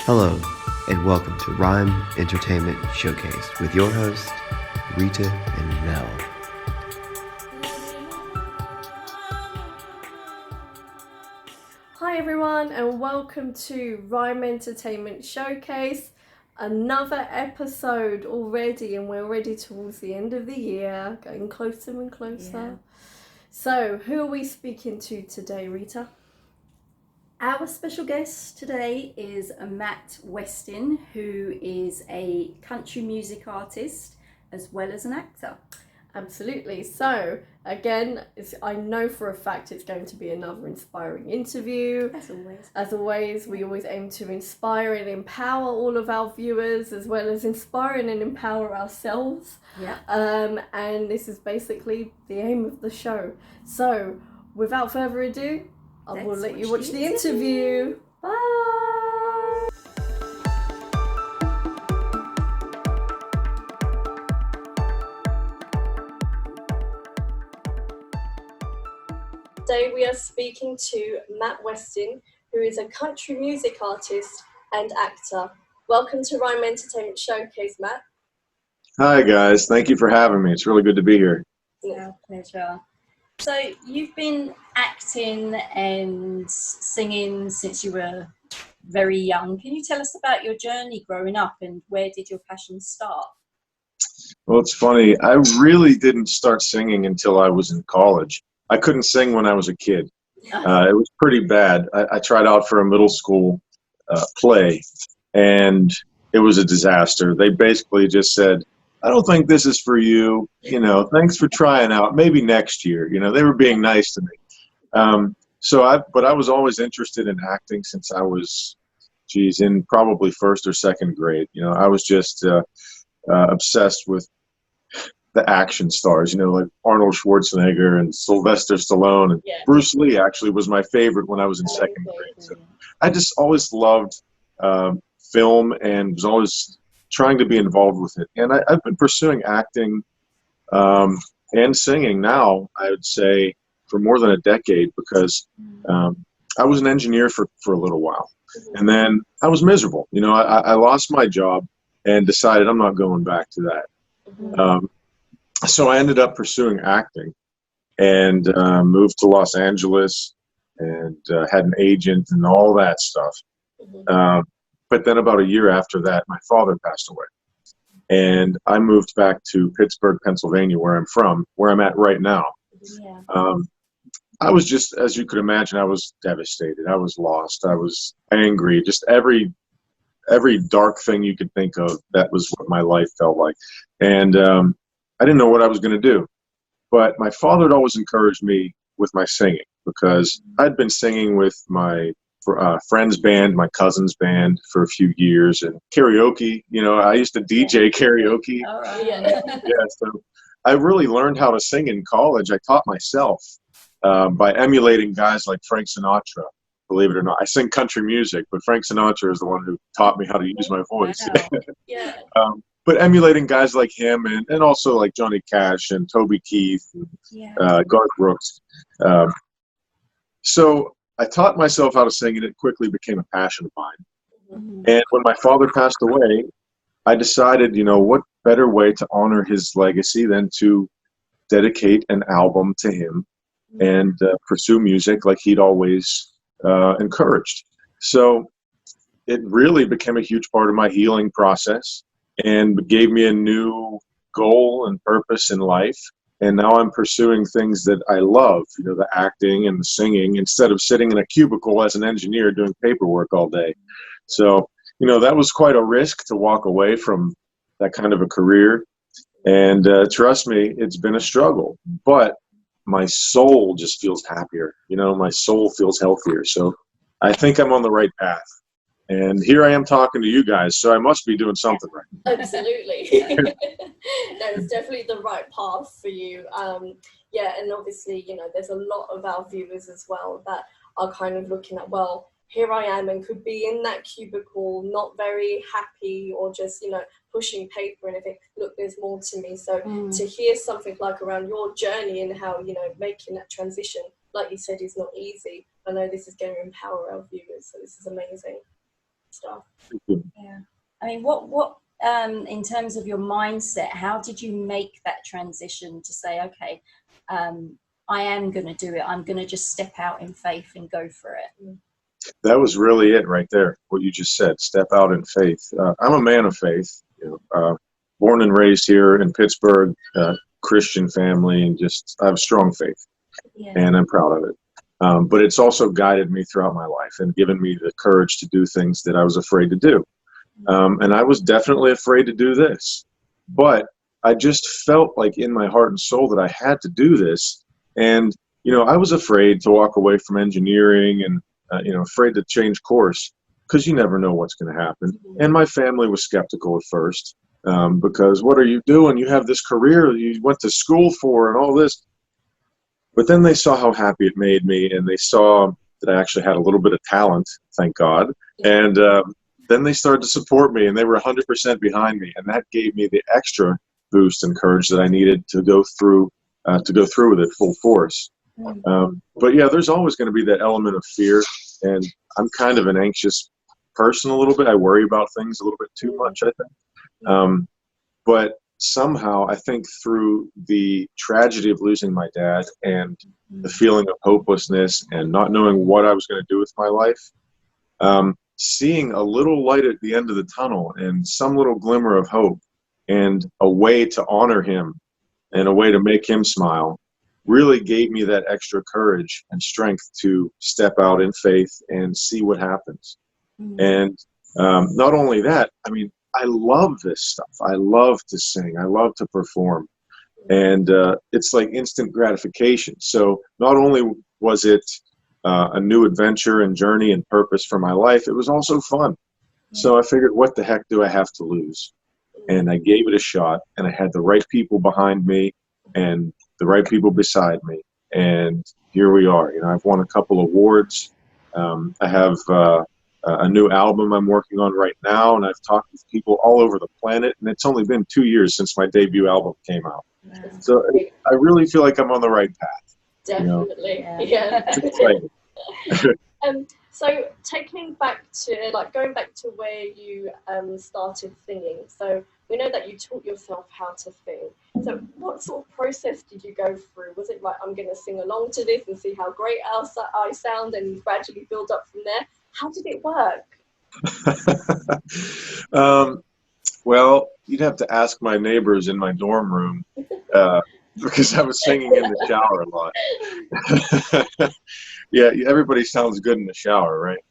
Hello, and welcome to RIME Entertainment Showcase with your hosts, Rita and Mel. Hi everyone, and welcome to RIME Entertainment Showcase. Another episode already, and we're already towards the end of the year, getting closer and closer. Yeah. So, who are we speaking to today, Rita? Our special guest today is Matt Westin, who is a country music artist as well as an actor. Absolutely. So, again, I know for a fact it's going to be another inspiring interview. As always. As always, we always aim to inspire and empower all of our viewers, as well as inspire and empower ourselves. Yeah. And this is basically the aim of the show. So, without further ado, I will let you watch the interview. Bye! Today we are speaking to Matt Westin, who is a country music artist and actor. Welcome to RIME Entertainment Showcase, Matt. Hi guys, thank you for having me. It's really good to be here. It's our pleasure. So you've been acting and singing since you were very young. Can you tell us about your journey growing up and where did your passion start? Well, it's funny. I really didn't start singing until I was in college. I couldn't sing when I was a kid. It was pretty bad. I tried out for a middle school play, and it was a disaster. They basically just said, I don't think this is for you. Thanks for trying out. Maybe next year. They were being nice to me. But I was always interested in acting since I was, in probably first or second grade. I was just obsessed with the action stars, like Arnold Schwarzenegger and Sylvester Stallone. And Bruce Lee actually was my favorite when I was in second grade. So I just always loved film and was always trying to be involved with it. And I've been pursuing acting and singing now, I would say, for more than a decade because I was an engineer for a little while. And then I was miserable. I lost my job and decided I'm not going back to that. So I ended up pursuing acting and moved to Los Angeles and had an agent and all that stuff. But then about a year after that, my father passed away. And I moved back to Pittsburgh, Pennsylvania, where I'm from, where I'm at right now. Yeah. I was just, as you could imagine, I was devastated. I was lost. I was angry. Just every dark thing you could think of, that was what my life felt like. And I didn't know what I was going to do. But my father had always encouraged me with my singing because I'd been singing with my friend's band, my cousin's band for a few years, and karaoke. I used to DJ karaoke. All right. Yeah, so I really learned how to sing in college. I taught myself by emulating guys like Frank Sinatra. Believe it or not, I sing country music, but Frank Sinatra is the one who taught me how to use my voice. Wow. But emulating guys like him and also like Johnny Cash and Toby Keith, and, Garth Brooks. So I taught myself how to sing, and it quickly became a passion of mine. And when my father passed away, I decided, what better way to honor his legacy than to dedicate an album to him and pursue music like he'd always encouraged. So it really became a huge part of my healing process and gave me a new goal and purpose in life. And now I'm pursuing things that I love, the acting and the singing, instead of sitting in a cubicle as an engineer doing paperwork all day. So, that was quite a risk to walk away from that kind of a career. And trust me, it's been a struggle. But my soul just feels happier. My soul feels healthier. So I think I'm on the right path. And here I am talking to you guys, so I must be doing something right. Absolutely. No, it's definitely the right path for you. And obviously, there's a lot of our viewers as well that are kind of looking at, well, here I am and could be in that cubicle, not very happy or just, pushing paper and everything. Look, there's more to me. So to hear something like around your journey and how, making that transition, like you said, is not easy. I know this is going to empower our viewers, so this is amazing. stuff. Yeah. I mean, what in terms of your mindset, how did you make that transition to say, okay, I am going to do it. I'm going to just step out in faith and go for it. That was really it right there, what you just said, step out in faith. I'm a man of faith, born and raised here in Pittsburgh, Christian family, and just I have strong faith, and I'm proud of it. But it's also guided me throughout my life and given me the courage to do things that I was afraid to do. And I was definitely afraid to do this, but I just felt like in my heart and soul that I had to do this. And, I was afraid to walk away from engineering and, afraid to change course because you never know what's going to happen. And my family was skeptical at first because what are you doing? You have this career you went to school for and all this. But then they saw how happy it made me, and they saw that I actually had a little bit of talent, thank God. And then they started to support me, and they were 100% behind me, and that gave me the extra boost and courage that I needed to go through with it full force. But yeah, there's always going to be that element of fear, and I'm kind of an anxious person a little bit. I worry about things a little bit too much, I think. But somehow I think through the tragedy of losing my dad and the feeling of hopelessness and not knowing what I was going to do with my life, seeing a little light at the end of the tunnel and some little glimmer of hope and a way to honor him and a way to make him smile really gave me that extra courage and strength to step out in faith and see what happens. And not only that, I mean, I love this stuff. I love to sing. I love to perform. And it's like instant gratification. So not only was it a new adventure and journey and purpose for my life, it was also fun. So I figured, what the heck do I have to lose? And I gave it a shot, and I had the right people behind me and the right people beside me. And here we are. I've won a couple awards. I have a new album I'm working on right now, and I've talked with people all over the planet, and it's only been 2 years since my debut album came out. So I really feel like I'm on the right path. Definitely, yeah. It's exciting. So taking back to, going back to where you started singing, so we know that you taught yourself how to sing. So what sort of process did you go through? Was it like, I'm going to sing along to this and see how great I sound and gradually build up from there? How did it work? Well, you'd have to ask my neighbors in my dorm room because I was singing in the shower a lot. Yeah, everybody sounds good in the shower, right?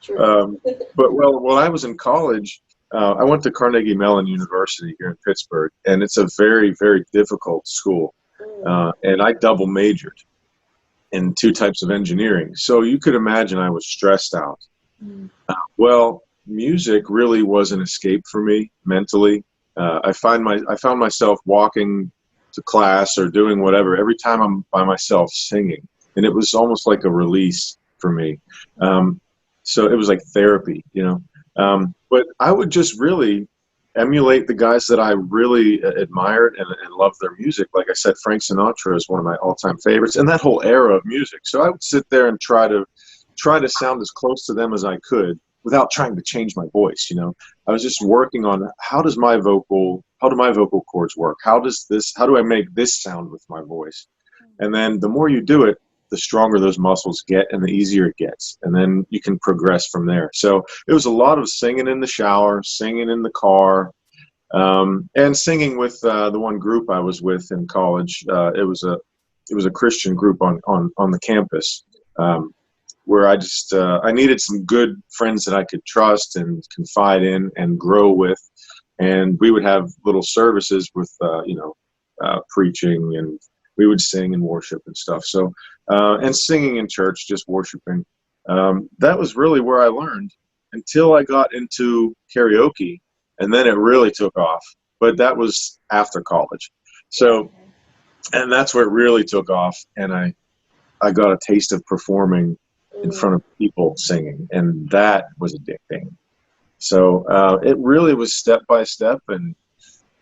True. But when I was in college, I went to Carnegie Mellon University here in Pittsburgh, and it's a very, very difficult school. And I double majored in 2 types of engineering. So you could imagine I was stressed out. Well, music really was an escape for me mentally. I found myself walking to class or doing whatever every time I'm by myself singing. And it was almost like a release for me. So it was like therapy, But I would just really emulate the guys that I really admired and loved their music. Like I said, Frank Sinatra is one of my all-time favorites, and that whole era of music. So I would sit there and try to sound as close to them as I could without trying to change my voice. I was just working on how do my vocal cords work? How do I make this sound with my voice? And then the more you do it, the stronger those muscles get and the easier it gets. And then you can progress from there. So it was a lot of singing in the shower, singing in the car, and singing with the one group I was with in college. It was a Christian group on the campus where I needed some good friends that I could trust and confide in and grow with. And we would have little services with, preaching, and we would sing and worship and stuff. So, and singing in church, just worshiping. That was really where I learned until I got into karaoke, and then it really took off. But that was after college. So, and that's where it really took off. And I got a taste of performing in front of people singing, and that was addicting. So it really was step by step and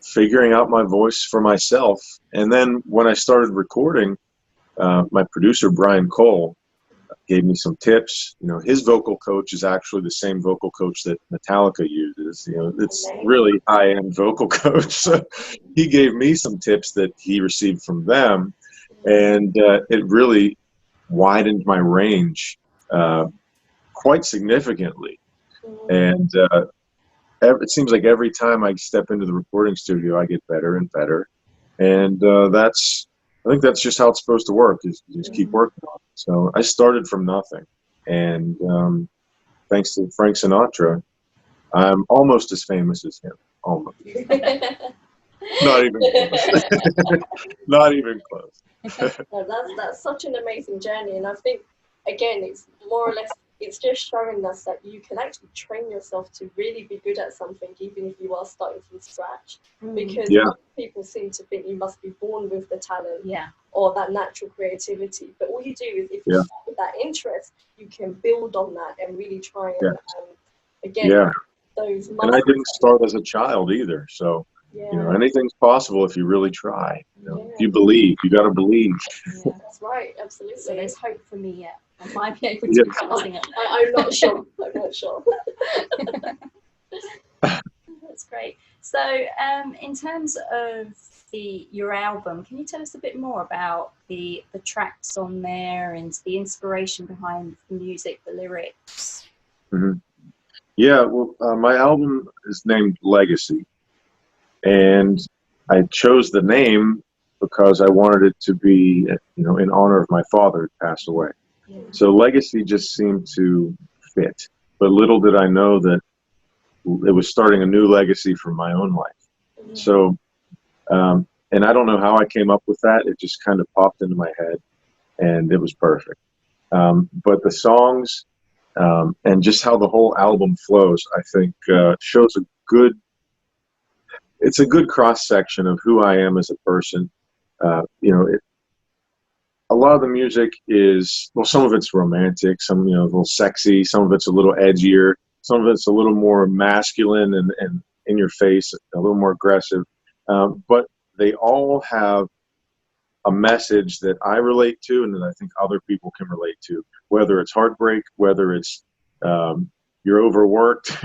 figuring out my voice for myself. And then when I started recording, my producer, Brian Cole, gave me some tips. You know, his vocal coach is actually the same vocal coach that Metallica uses. You know, it's really high-end vocal coach. So he gave me some tips that he received from them, and it really widened my range quite significantly. And it seems like every time I step into the recording studio, I get better and better. And I think that's just how it's supposed to work, is you just keep working on it. So I started from nothing. And thanks to Frank Sinatra, I'm almost as famous as him. Almost. Not even close. Not even close. That's such an amazing journey. And I think, again, it's more or less, it's just showing us that you can actually train yourself to really be good at something, even if you are starting from scratch. Because most people seem to think you must be born with the talent or that natural creativity. But all you do is, if you start with that interest, you can build on that and really try and, again, those muscles. And I didn't start as a child either. So, you know, anything's possible if you really try. You know, if you believe, you got to believe. Yeah, that's right. Absolutely. So there's hope for me yet. I might be able to do something. I'm not sure. I'm not sure. That's great. So, in terms of your album, can you tell us a bit more about the tracks on there and the inspiration behind the music, the lyrics? Yeah, well, my album is named Legacy, and I chose the name because I wanted it to be, you know, in honor of my father who passed away. So Legacy just seemed to fit. But little did I know that it was starting a new legacy for my own life. So, and I don't know how I came up with that. It just kind of popped into my head, and it was perfect. But the songs and just how the whole album flows, I think, shows it's a good cross section of who I am as a person. You know, a lot of the music is, well, some of it's romantic, some, you know, a little sexy, some of it's a little edgier, some of it's a little more masculine and in your face, a little more aggressive. But they all have a message that I relate to and that I think other people can relate to, whether it's heartbreak, whether it's you're overworked,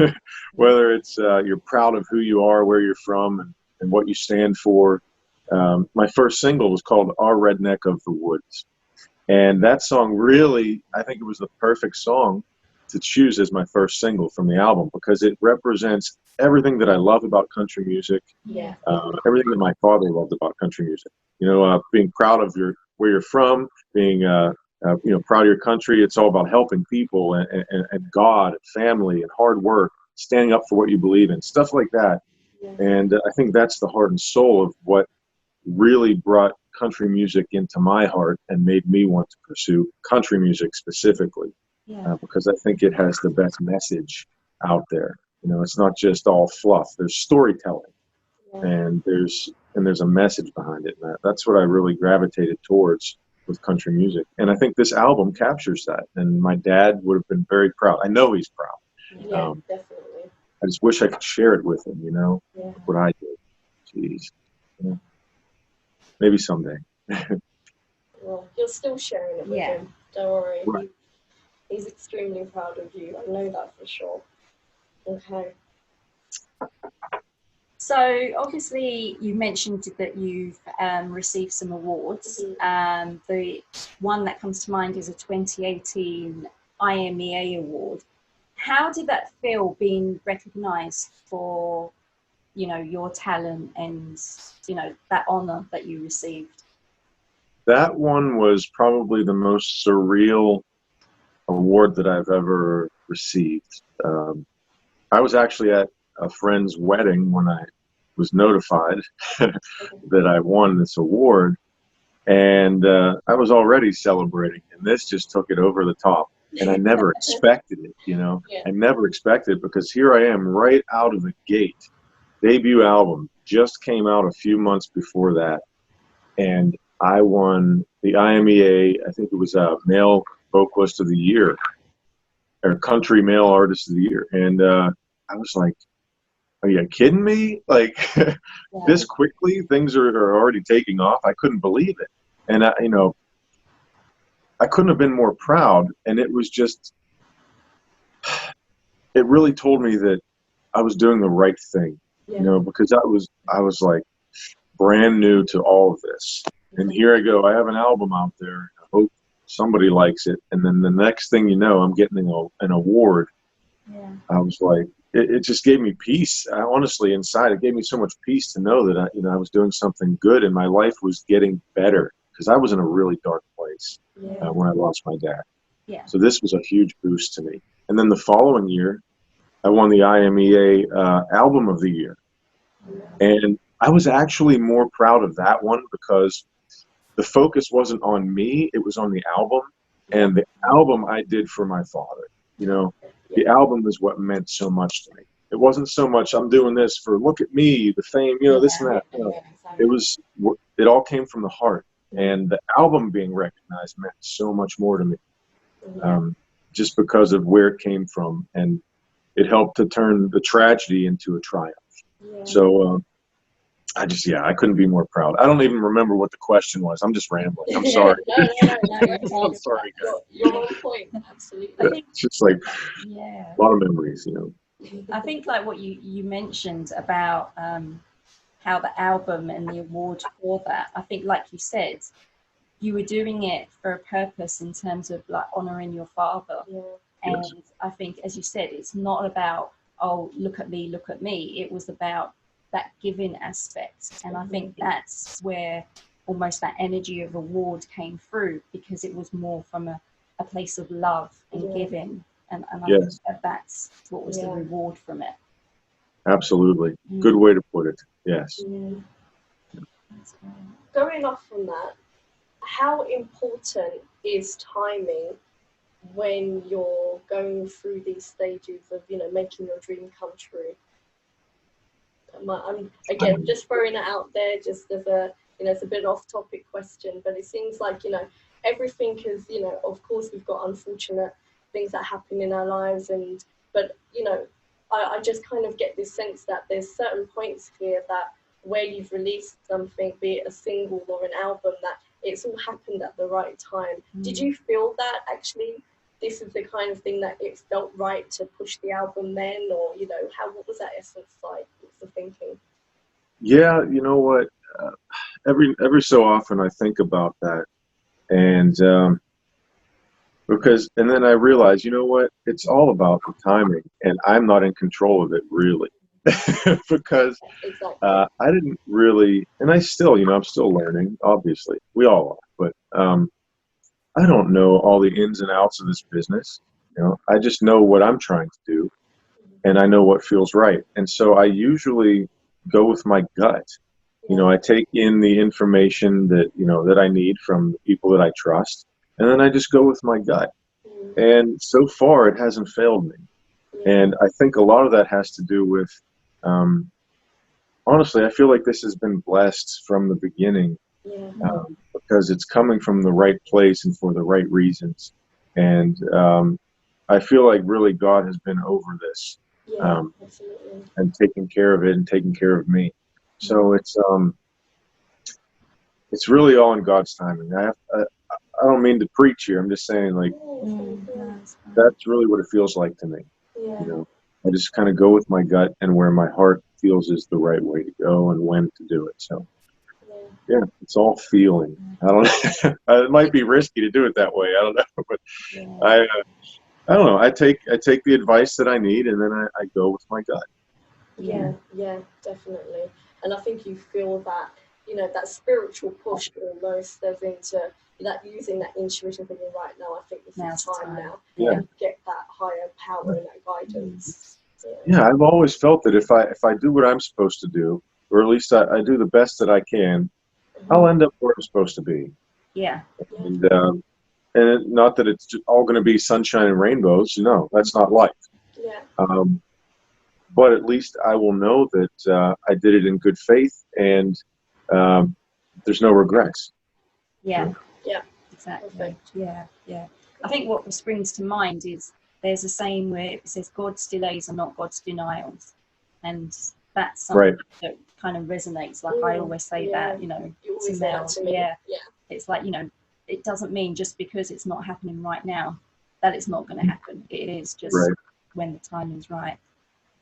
whether it's you're proud of who you are, where you're from, and what you stand for. My first single was called Our Redneck of the Woods. And that song really, I think it was the perfect song to choose as my first single from the album, because it represents everything that I love about country music, everything that my father loved about country music. You know, being proud of where you're from, being you know, proud of your country. It's all about helping people and God, and family, and hard work, standing up for what you believe in, stuff like that. And I think that's the heart and soul of what really brought country music into my heart and made me want to pursue country music specifically, because I think it has the best message out there. You know, it's not just all fluff. There's storytelling, and there's a message behind it. And that's what I really gravitated towards with country music. And I think this album captures that. And my dad would have been very proud. I know he's proud. Yeah, definitely. I just wish I could share it with him, you know, what I did. Jeez. Yeah. Maybe someday. Well, you're still sharing it with him. Don't worry. Right. He's extremely proud of you. I know that for sure. Okay. So obviously you mentioned that you've received some awards. The one that comes to mind is a 2018 IMEA award. How did that feel, being recognised for, you know, your talent and, you know, that honour that you received? That one was probably the most surreal award that I've ever received. I was actually at a friend's wedding when I was notified that I won this award, and I was already celebrating, and this just took it over the top. And I never expected it, you know. I never expected it, because here I am right out of the gate. Debut album just came out a few months before that, and I won the IMEA, I think it was Male Vocalist of the Year, or Country Male Artist of the Year. And I was like, are you kidding me? Like, this quickly, things are already taking off. I couldn't believe it. And, you know, I couldn't have been more proud. And it was just, it really told me that I was doing the right thing, Yeah. you know, because I was like brand new to all of this. And here I go, I have an album out there. I hope somebody likes it. And then the next thing you know, I'm getting an award. Yeah. I was like, it just gave me peace. Honestly, inside, it gave me so much peace to know that I was doing something good and my life was getting better, because I was in a really dark place when I lost my dad. Yeah. So this was a huge boost to me. And then the following year, I won the IMEA Album of the Year. And I was actually more proud of that one because the focus wasn't on me, it was on the album. And the album I did for my father. You know, the album is what meant so much to me. It wasn't so much I'm doing this for look at me, the fame, you know, this and that. You know, it all came from the heart. And the album being recognized meant so much more to me, just because of where it came from. And it helped to turn the tragedy into a triumph. So I couldn't be more proud. I don't even remember what the question was. I'm just rambling. I'm sorry. No. I'm sorry, guys. You're on point. Absolutely. It's just like a lot of memories, you know. I think like what you mentioned about how the album and the award for that, I think like you said, you were doing it for a purpose in terms of like honouring your father. And I think, as you said, it's not about, oh, look at me. It was about that giving aspect. And I think that's where almost that energy of award came through, because it was more from a place of love and giving. And I think that's what was the reward from it. Absolutely. Good way to put it. Yes. Going off from that, how important is timing when you're going through these stages of, you know, making your dream come true? I'm again just throwing it out there, just as a, you know, it's a bit off-topic question, but it seems like, you know, everything is, you know, of course we've got unfortunate things that happen in our lives, but you know, I just kind of get this sense that there's certain points here that where you've released something, be it a single or an album, that it's all happened at the right time. Did you feel that actually this is the kind of thing that it felt right to push the album then, or, you know, what was that essence like? What's the thinking? Yeah, you know what? Every so often I think about that, and and then I realize, you know what? It's all about the timing, and I'm not in control of it really, because I didn't really, and I still, you know, I'm still learning. Obviously, we all are, but I don't know all the ins and outs of this business. You know, I just know what I'm trying to do, and I know what feels right. And so I usually go with my gut. You know, I take in the information that, you know, that I need from the people that I trust, and then I just go with my gut. And so far, it hasn't failed me. And I think a lot of that has to do with, honestly, I feel like this has been blessed from the beginning. Because it's coming from the right place and for the right reasons. And I feel like really God has been over this, and taking care of it and taking care of me. So it's really all in God's timing. I don't mean to preach here. I'm just saying, like, that's really what it feels like to me. You know, I just kind of go with my gut and where my heart feels is the right way to go and when to do it. So. Yeah, it's all feeling. I don't know. It might be risky to do it that way. I don't know, but I don't know. I take the advice that I need, and then I go with my gut. Yeah, definitely. And I think you feel that, you know, that spiritual push almost as into that, using that intuition thinking, right now, I think this is time now. And get that higher power and that guidance. Yeah, I've always felt that if I do what I'm supposed to do, or at least I do the best that I can, I'll end up where I'm supposed to be. Yeah. And not that it's all going to be sunshine and rainbows. No, that's not life. But at least I will know that I did it in good faith, and there's no regrets. Yeah. Exactly. Perfect. Yeah. I think what springs to mind is there's a saying where it says God's delays are not God's denials, and that's something that kind of resonates. Like I always say that, you know, to Mel. It's like, you know, it doesn't mean just because it's not happening right now that it's not going to happen. It is just Right. when the time is right.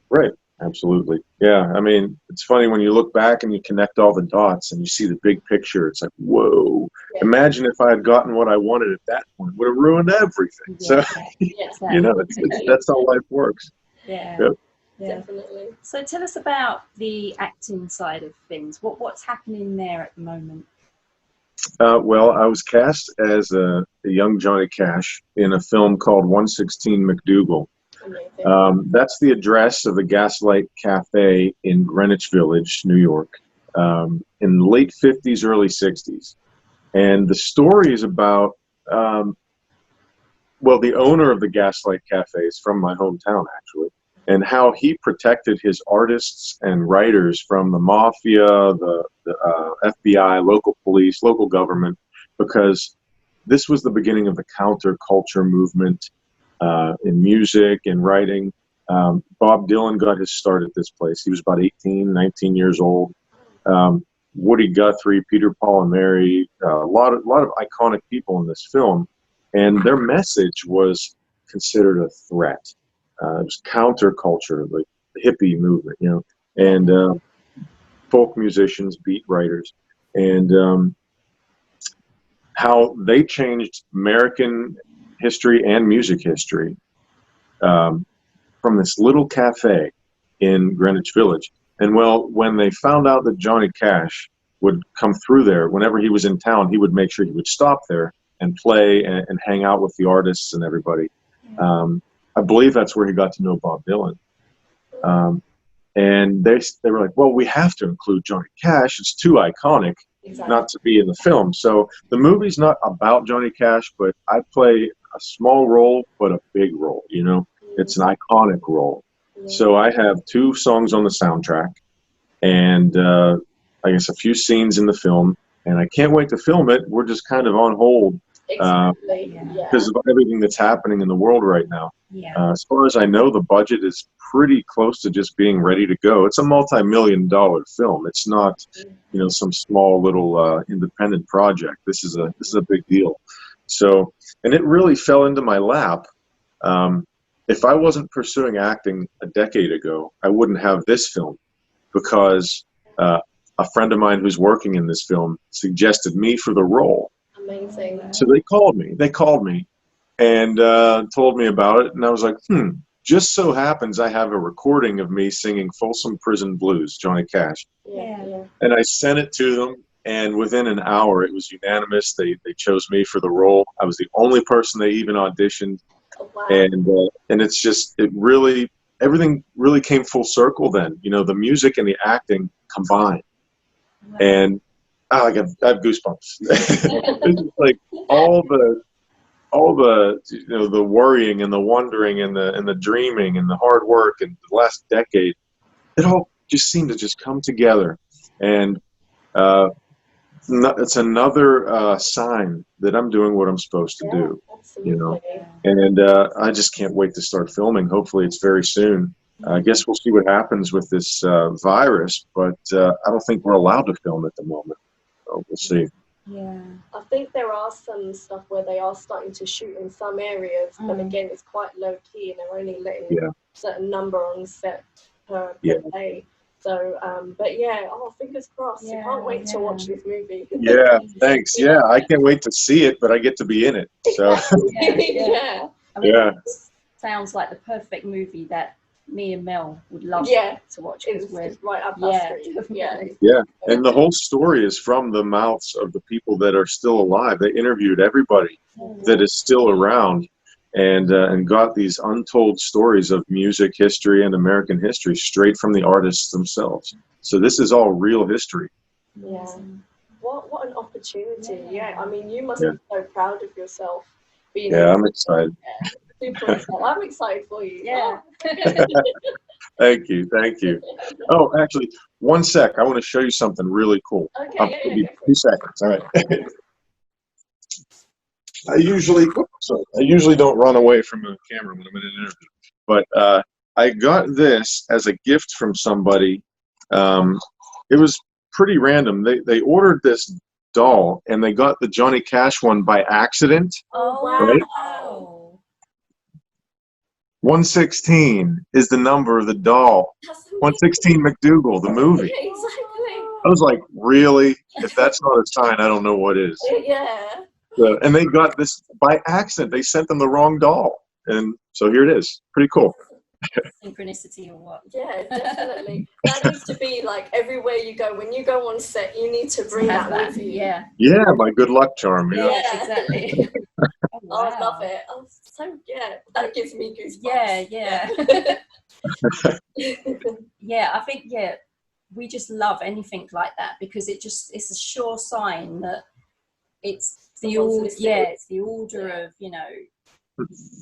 Right. Absolutely. Yeah. I mean, it's funny when you look back and you connect all the dots and you see the big picture. It's like, whoa, Yeah. imagine if I had gotten what I wanted at that point. It would have ruined everything. So, Yeah, you know, that's how life works. Yeah. Yep. Yeah. definitely. So tell us about the acting side of things. What's happening there at the moment? Well, I was cast as a young Johnny Cash in a film called 116 MacDougal. Amazing. That's the address of the Gaslight Cafe in Greenwich Village, New York, in the late 50s, early 60s. And the story is about, well, the owner of the Gaslight Cafe is from my hometown, actually, and how he protected his artists and writers from the mafia, the FBI, local police, local government, because this was the beginning of the counterculture movement in music and writing. Bob Dylan got his start at this place. He was about 18, 19 years old. Woody Guthrie, Peter, Paul, and Mary, a lot of iconic people in this film, and their message was considered a threat. It was counterculture, like the hippie movement, you know, and folk musicians, beat writers, and how they changed American history and music history from this little cafe in Greenwich Village. And well, when they found out that Johnny Cash would come through there, whenever he was in town, he would make sure he would stop there and play and hang out with the artists and everybody. I believe that's where he got to know Bob Dylan. And they were like, well, we have to include Johnny Cash. It's too iconic not to be in the film. So the movie's not about Johnny Cash, but I play a small role, but a big role, you know? It's an iconic role. So I have 2 songs on the soundtrack and I guess a few scenes in the film, and I can't wait to film it. We're just kind of on hold because of everything that's happening in the world right now. As far as I know, the budget is pretty close to just being ready to go. It's a multi-million-dollar film. It's not, you know, some small little independent project. This is a big deal. So, and it really fell into my lap. If I wasn't pursuing acting a decade ago, I wouldn't have this film, because a friend of mine who's working in this film suggested me for the role. Amazing. So they called me and told me about it, and I was like, just so happens I have a recording of me singing Folsom Prison Blues, Johnny Cash. Yeah. And I sent it to them, and within an hour it was unanimous. They chose me for the role. I was the only person they even auditioned. Oh, wow. And it's just, everything really came full circle then. You know, the music and the acting combined. And I have goosebumps. It's like all the you know, the worrying and the wondering and the dreaming and the hard work and the last decade, it all just seemed to just come together. And it's another sign that I'm doing what I'm supposed to do. Absolutely. You know, and I just can't wait to start filming. Hopefully it's very soon. I guess we'll see what happens with this virus, but I don't think we're allowed to film at the moment. So we'll see. Yeah. I think there are some stuff where they are starting to shoot in some areas, but again, it's quite low key, and they're only letting a certain number on set per day. So, but yeah, fingers crossed. I can't wait to watch this movie. Yeah, thanks. Yeah, I can't wait to see it, but I get to be in it. So. Yeah. I mean, it sounds like the perfect movie that me and Mel would love to watch. It's right up our street. Yeah, and the whole story is from the mouths of the people that are still alive. They interviewed everybody that is still around, and got these untold stories of music history and American history straight from the artists themselves. So this is all real history. Yeah. What an opportunity. Yeah. I mean, you must be so proud of yourself. I'm excited. Super excited. I'm excited for you. Yeah. Thank you. Oh, actually, one sec. I want to show you something really cool. Okay. I'll give you 2 seconds. All right. I usually don't run away from a camera when I'm in an interview, but I got this as a gift from somebody. It was pretty random. They ordered this doll, and they got the Johnny Cash one by accident. Oh, Right? wow. 116 is the number of the doll. That's amazing. 116 MacDougal, the movie. Exactly. I was like, really? If that's not a sign, I don't know what is. Yeah. So, and they got this by accident. They sent them the wrong doll. And so here it is. Pretty cool. Synchronicity or what? Yeah, definitely. That needs to be like everywhere you go. When you go on set, you need to bring that with you. Yeah. Yeah, my good luck charm. You know? Yeah, exactly. Oh, Oh, I love wow. it. Oh, so yeah, that gives me goosebumps. Yeah. Yeah, I think, we just love anything like that because it's a sure sign that it's the Someone's order, listening. it's the order of,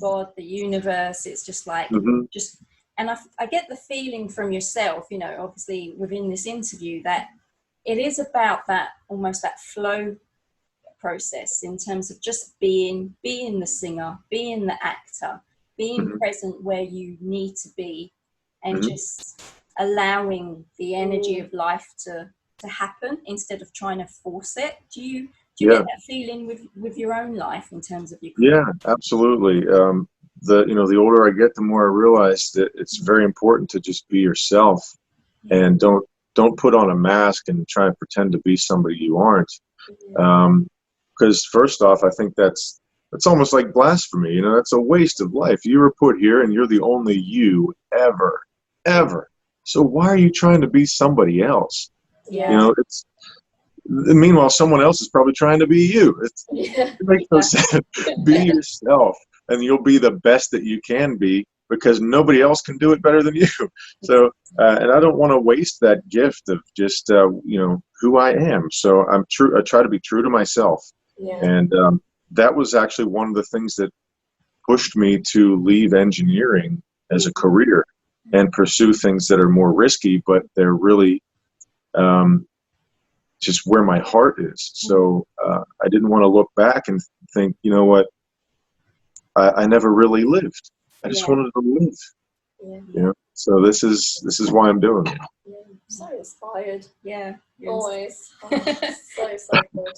God, the universe. It's just like, Mhm. and I get the feeling from yourself, obviously within this interview, that it is about that, almost that flow process in terms of just being the singer, being the actor, being Mhm. present where you need to be, and Mhm. just allowing the energy of life to happen instead of trying to force it. Do you Yeah. get that feeling with your own life in terms of your career? Yeah, absolutely. The older I get, the more I realize that it's very important to just be yourself, and don't put on a mask and try and pretend to be somebody you aren't. Because first off, I think that's almost like blasphemy. That's a waste of life. You were put here, and you're the only you ever. So why are you trying to be somebody else? Yeah. Meanwhile, someone else is probably trying to be you. Yeah. It makes no sense. Be yourself, and you'll be the best that you can be, because nobody else can do it better than you. So, and I don't want to waste that gift of just, who I am. So I try to be true to myself. Yeah. And that was actually one of the things that pushed me to leave engineering as a career and pursue things that are more risky, but they're really just where my heart is. So I didn't want to look back and think, you know what, I never really lived. I just wanted to live. Yeah. So this is why I'm doing it. Yeah. So inspired. Yeah. Always. Oh, so good.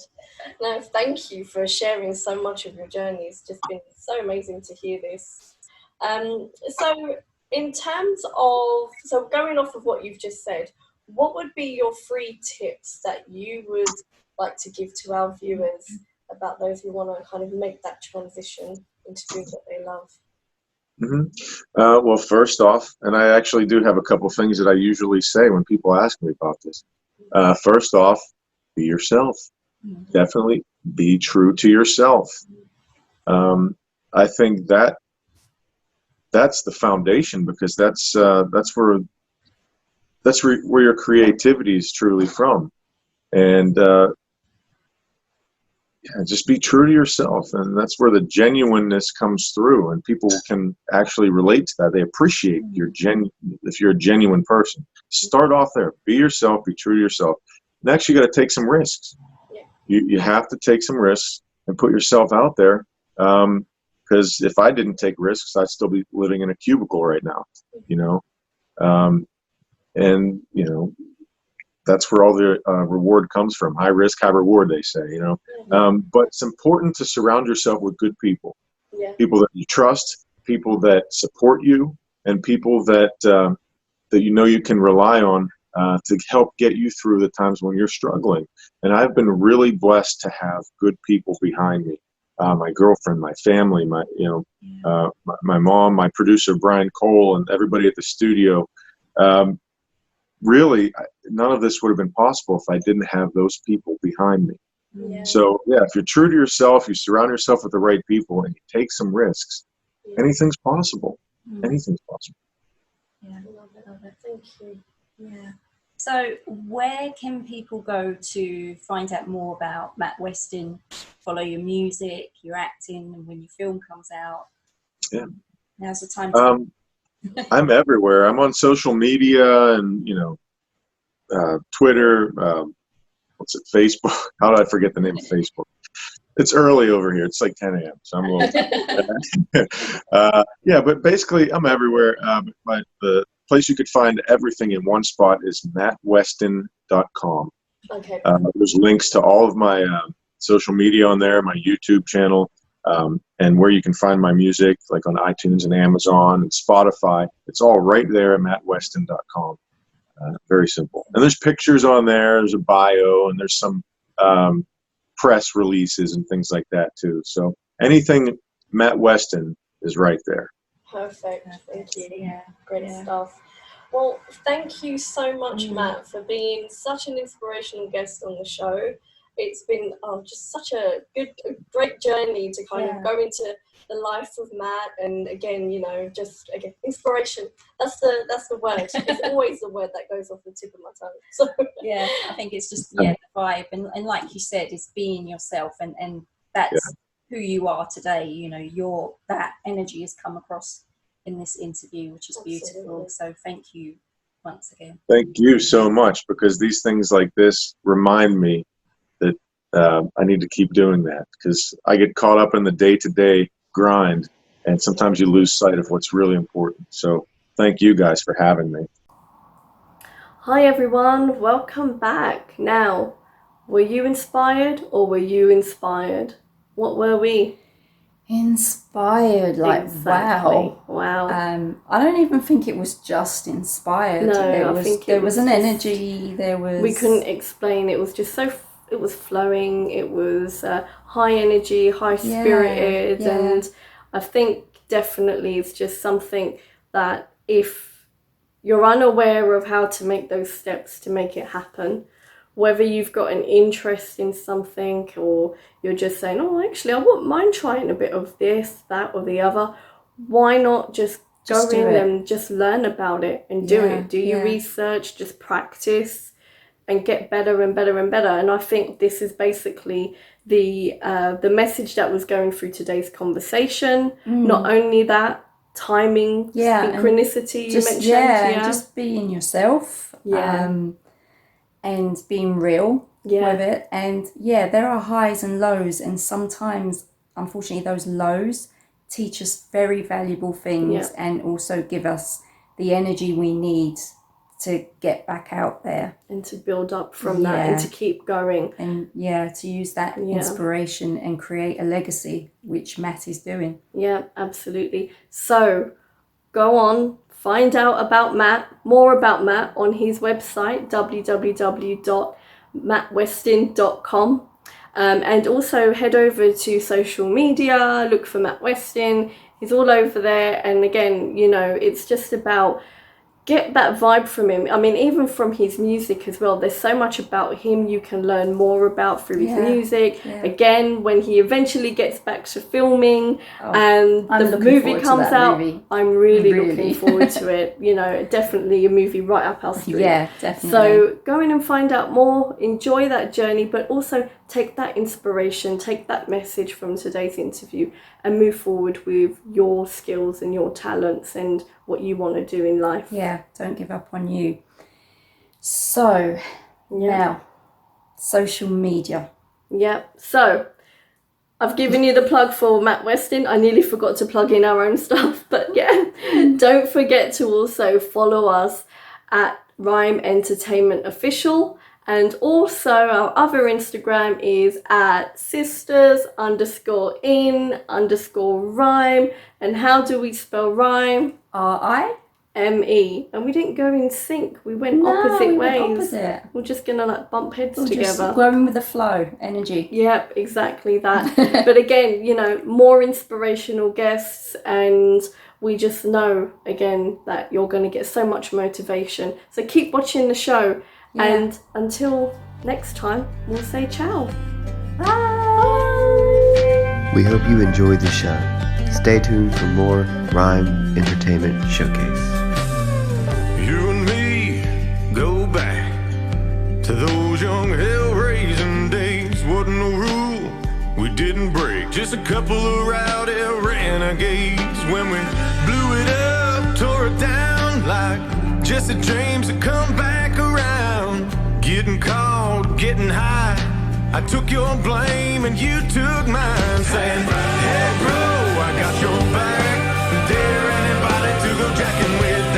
No, thank you for sharing so much of your journey. It's just been so amazing to hear this. So in terms of, going off of what you've just said, what would be your 3 tips that you would like to give to our viewers about those who want to kind of make that transition into doing what they love? Well, first off, and I actually do have a couple things that I usually say when people ask me about this. First off, be yourself. Definitely be true to yourself. I think that's the foundation, because that's where your creativity is truly from. And just be true to yourself, and that's where the genuineness comes through, and people can actually relate to that. They appreciate if you're a genuine person. Start off there. Be yourself. Be true to yourself. Next, you got to take some risks. You have to take some risks and put yourself out there. Because if I didn't take risks, I'd still be living in a cubicle right now. That's where all the reward comes from. High risk, high reward, they say, But it's important to surround yourself with good people. People that you trust, people that support you, and people that you can rely on to help get you through the times when you're struggling. And I've been really blessed to have good people behind me. My girlfriend, my family, my mom, my producer, Brian Cole, and everybody at the studio. Really, none of this would have been possible if I didn't have those people behind me. So, if you're true to yourself, you surround yourself with the right people, and you take some risks, anything's possible. Anything's possible. Yeah, love it. Thank you. Yeah. So where can people go to find out more about Matt Westin, follow your music, your acting, and when your film comes out? Yeah. Now's the time to... I'm everywhere. I'm on social media and, Twitter, Facebook? How did I forget the name of Facebook? It's early over here. It's like 10 a.m., so I'm a little... but basically I'm everywhere. The place you could find everything in one spot is mattwestin.com. Okay. There's links to all of my social media on there, my YouTube channel, and where you can find my music, like on iTunes and Amazon and Spotify. It's all right there at mattwestin.com. Very simple. And there's pictures on there. There's a bio, and there's some press releases and things like that too. So anything Matt Westin is right there. Perfect. Thank you. Yeah. Great stuff. Well, thank you so much, Matt, for being such an inspirational guest on the show. It's been just such a great journey to kind of go into the life of Matt, and again, inspiration. That's the word. It's always the word that goes off the tip of my tongue. So yeah, I think it's just the vibe, and like you said, it's being yourself, and that's who you are today. You know, that energy has come across in this interview, which is beautiful. So thank you once again. Thank you so much, because these things like this remind me that I need to keep doing that, because I get caught up in the day-to-day grind, and sometimes you lose sight of what's really important. So thank you guys for having me. Hi everyone, welcome back. Now, were you inspired or were you inspired? What were we? Inspired, like Exactly. wow. I don't even think it was just inspired. No, I think there was an just- energy. There was. We couldn't explain. It was just it was flowing. It was high energy, high spirited, and I think definitely it's just something that if you're unaware of how to make those steps to make it happen, whether you've got an interest in something or you're just saying, oh, actually, I wouldn't mind trying a bit of this, that, or the other, why not just go do in it. and just learn about it and do it? Do your research, just practice and get better and better and better. And I think this is basically the message that was going through today's conversation. Not only that, timing, synchronicity, you mentioned. Just being yourself. And being real with it. And there are highs and lows, and sometimes, unfortunately, those lows teach us very valuable things and also give us the energy we need to get back out there. And to build up from that and to keep going. And to use that inspiration and create a legacy, which Matt is doing. Yeah, absolutely. So go on, find out about Matt, more about Matt on his website, www.mattwestin.com. And also head over to social media, look for Matt Westin. He's all over there. And again, it's just about get that vibe from him. I mean, even from his music as well, there's so much about him you can learn more about through his music. Again, when he eventually gets back to filming and the movie comes out, I'm really looking forward to it. Definitely a movie right up our street. Yeah, definitely. So go in and find out more, enjoy that journey, but also take that inspiration, take that message from today's interview and move forward with your skills and your talents and what you want to do in life. Yeah, don't give up on you. So, now, social media. So, I've given you the plug for Matt Westin. I nearly forgot to plug in our own stuff, but don't forget to also follow us at RIME Entertainment Official. And also our other Instagram is at sisters_in_rhyme. And how do we spell rhyme? RIME. And we didn't go in sync. We went opposite ways. We're just going to bump heads together. Just going with the flow, energy. Yep, exactly that. But again, more inspirational guests, and we just know, again, that you're going to get so much motivation. So keep watching the show. And until next time, we'll say ciao. Bye. We hope you enjoyed the show. Stay tuned for more RIME Entertainment Showcase. You and me go back to those young hell-raising days. Wasn't no rule we didn't break, just a couple of rowdy renegades. When we blew it up, tore it down like Jesse James had come back around. Getting caught, getting high, I took your blame and you took mine. Saying, hey bro, I got your back. Dare anybody to go jacking with